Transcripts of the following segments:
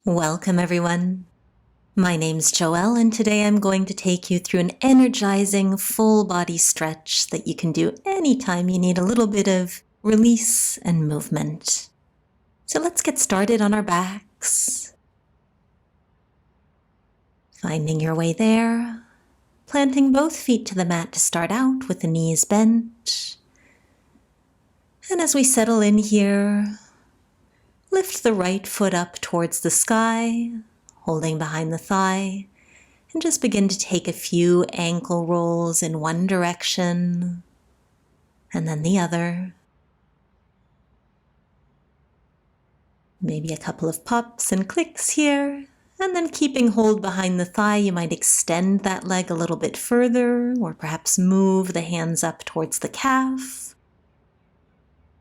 Welcome everyone. My name's Joëlle and today I'm going to take you through an energizing full body stretch that you can do anytime you need a little bit of release and movement. So let's get started on our backs. Finding your way there, planting both feet to the mat to start out with the knees bent. And as we settle in here, lift the right foot up towards the sky, holding behind the thigh, and just begin to take a few ankle rolls in one direction and then the other. Maybe a couple of pops and clicks here, and then keeping hold behind the thigh, you might extend that leg a little bit further, or perhaps move the hands up towards the calf.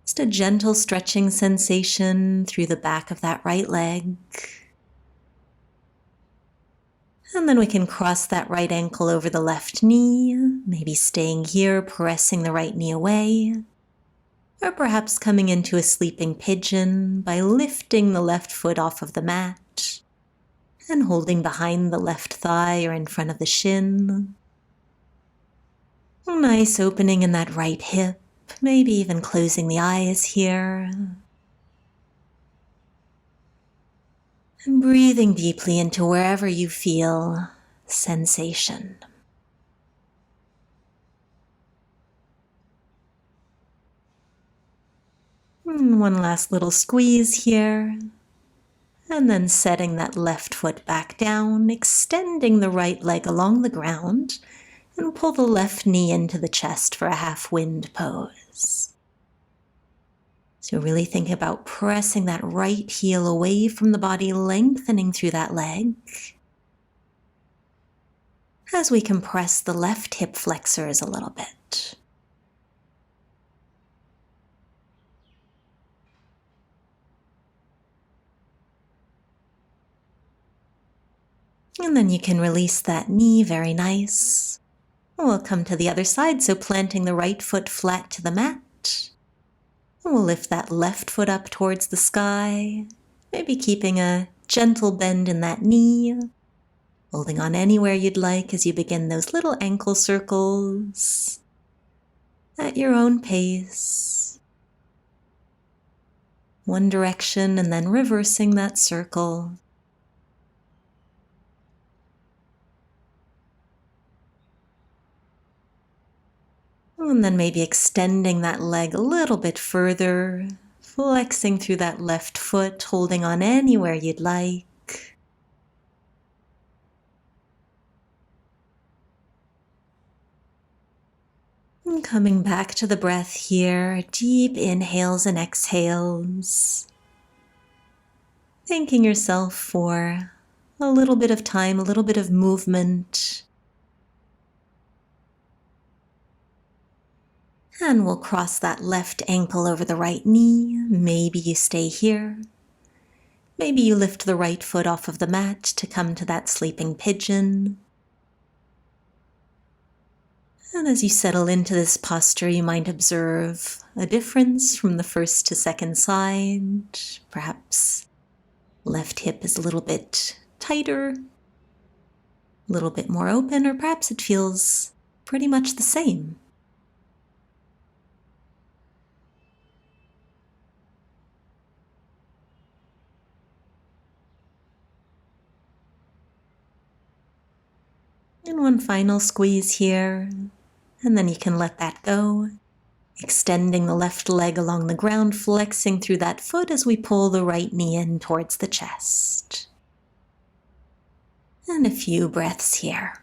Just a gentle stretching sensation through the back of that right leg. And then we can cross that right ankle over the left knee, maybe staying here, pressing the right knee away, or perhaps coming into a sleeping pigeon by lifting the left foot off of the mat and holding behind the left thigh or in front of the shin. A nice opening in that right hip, maybe even closing the eyes here. And breathing deeply into wherever you feel sensation. And one last little squeeze here. And then setting that left foot back down, extending the right leg along the ground, and pull the left knee into the chest for a half wind pose. So really think about pressing that right heel away from the body, lengthening through that leg. As we compress the left hip flexors a little bit. And then you can release that knee, very nice. We'll come to the other side, so planting the right foot flat to the mat. We'll lift that left foot up towards the sky, maybe keeping a gentle bend in that knee, holding on anywhere you'd like as you begin those little ankle circles at your own pace. One direction and then reversing that circle. And then maybe extending that leg a little bit further, flexing through that left foot, holding on anywhere you'd like. And coming back to the breath here, deep inhales and exhales. Thanking yourself for a little bit of time, a little bit of movement. And we'll cross that left ankle over the right knee. Maybe you stay here. Maybe you lift the right foot off of the mat to come to that sleeping pigeon. And as you settle into this posture, you might observe a difference from the first to second side. Perhaps left hip is a little bit tighter, a little bit more open, or perhaps it feels pretty much the same. And one final squeeze here, and then you can let that go, extending the left leg along the ground, flexing through that foot as we pull the right knee in towards the chest. And a few breaths here.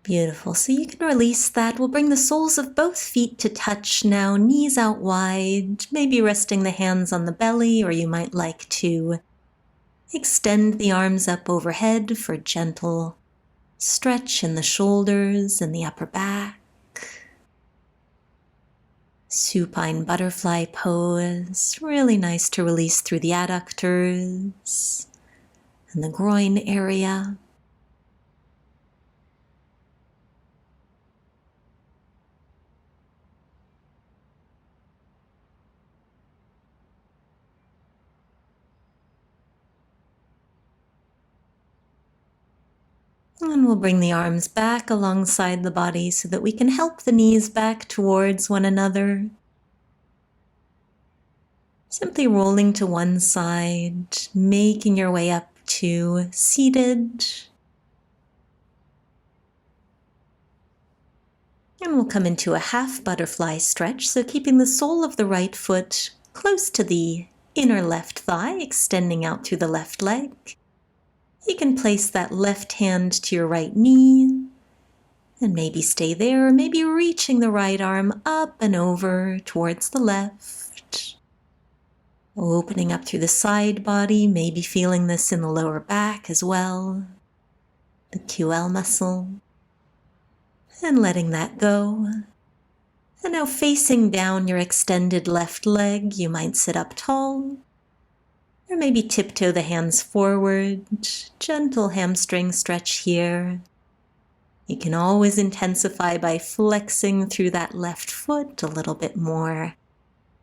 Beautiful. So you can release that. We'll bring the soles of both feet to touch now, knees out wide, maybe resting the hands on the belly, or you might like to extend the arms up overhead for gentle stretch in the shoulders and the upper back. Supine butterfly pose, really nice to release through the adductors and the groin area. And we'll bring the arms back alongside the body so that we can help the knees back towards one another. Simply rolling to one side, making your way up to seated. And we'll come into a half butterfly stretch, so keeping the sole of the right foot close to the inner left thigh, extending out through the left leg. You can place that left hand to your right knee and maybe stay there, or maybe reaching the right arm up and over towards the left. Opening up through the side body, maybe feeling this in the lower back as well, the QL muscle, and letting that go. And now facing down your extended left leg, you might sit up tall, or maybe tiptoe the hands forward, gentle hamstring stretch here. You can always intensify by flexing through that left foot a little bit more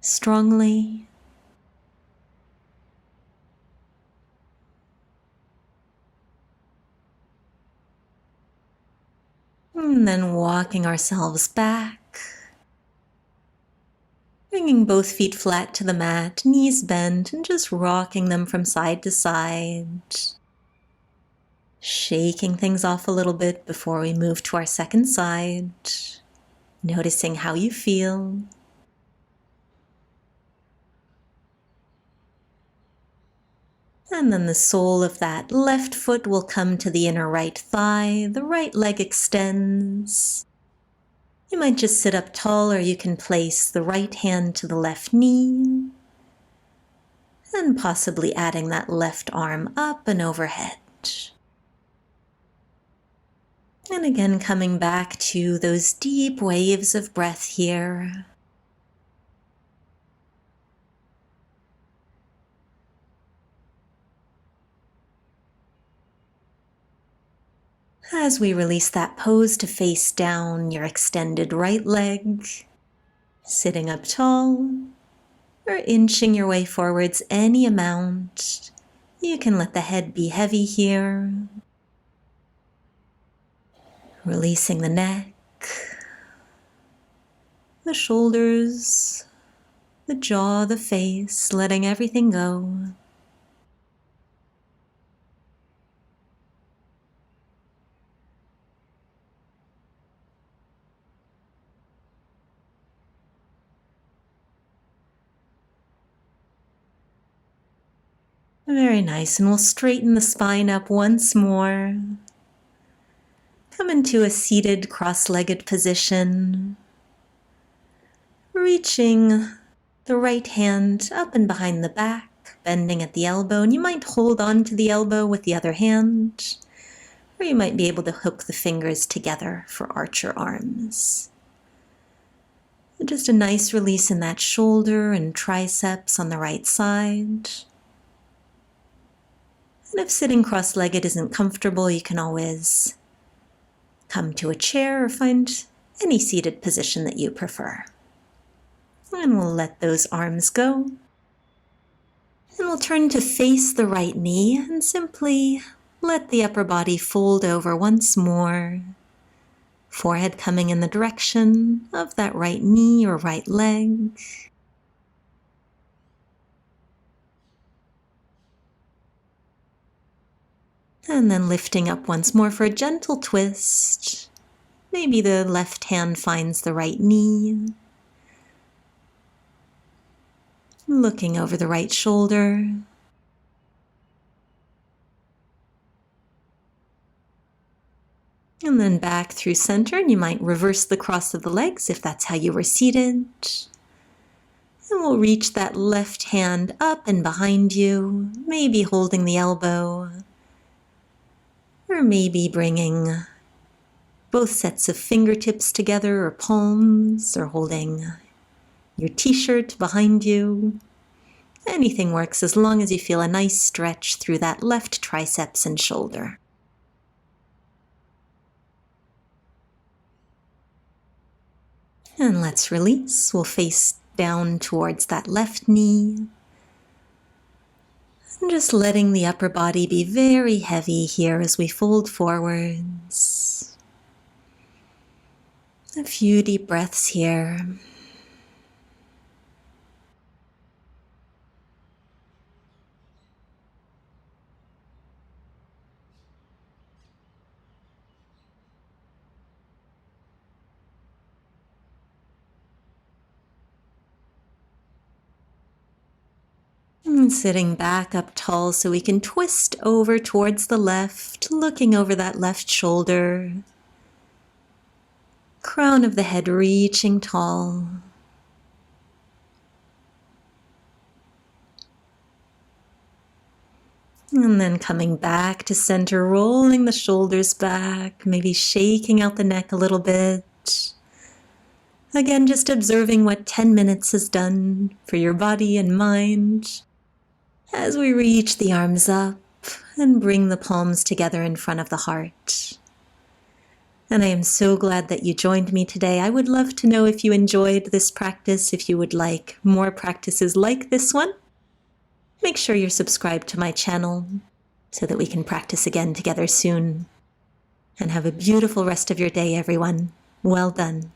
strongly. And then walking ourselves back, bringing both feet flat to the mat, knees bent, and just rocking them from side to side. Shaking things off a little bit before we move to our second side, noticing how you feel. And then the sole of that left foot will come to the inner right thigh, the right leg extends. You might just sit up tall, or you can place the right hand to the left knee, and possibly adding that left arm up and overhead. And again, coming back to those deep waves of breath here. As we release that pose to face down your extended right leg, sitting up tall, or inching your way forwards any amount. You can let the head be heavy here. Releasing the neck, the shoulders, the jaw, the face, letting everything go. Very nice, and we'll straighten the spine up once more. Come into a seated cross-legged position, reaching the right hand up and behind the back, bending at the elbow, and you might hold on to the elbow with the other hand, or you might be able to hook the fingers together for archer arms. Just a nice release in that shoulder and triceps on the right side. And if sitting cross-legged isn't comfortable, you can always come to a chair or find any seated position that you prefer. And we'll let those arms go. And we'll turn to face the right knee and simply let the upper body fold over once more. Forehead coming in the direction of that right knee or right leg. And then lifting up once more for a gentle twist. Maybe the left hand finds the right knee. Looking over the right shoulder. And then back through center, and you might reverse the cross of the legs if that's how you were seated. And we'll reach that left hand up and behind you, maybe holding the elbow. Or maybe bringing both sets of fingertips together or palms, or holding your t-shirt behind you. Anything works as long as you feel a nice stretch through that left triceps and shoulder. And let's release. We'll face down towards that left knee. And just letting the upper body be very heavy here as we fold forwards. A few deep breaths here. And sitting back up tall so we can twist over towards the left, looking over that left shoulder. Crown of the head reaching tall. And then coming back to center, rolling the shoulders back, maybe shaking out the neck a little bit. Again, just observing what 10 minutes has done for your body and mind. As we reach the arms up and bring the palms together in front of the heart. And I am so glad that you joined me today. I would love to know if you enjoyed this practice, if you would like more practices like this one. Make sure you're subscribed to my channel so that we can practice again together soon. And have a beautiful rest of your day, everyone. Well done.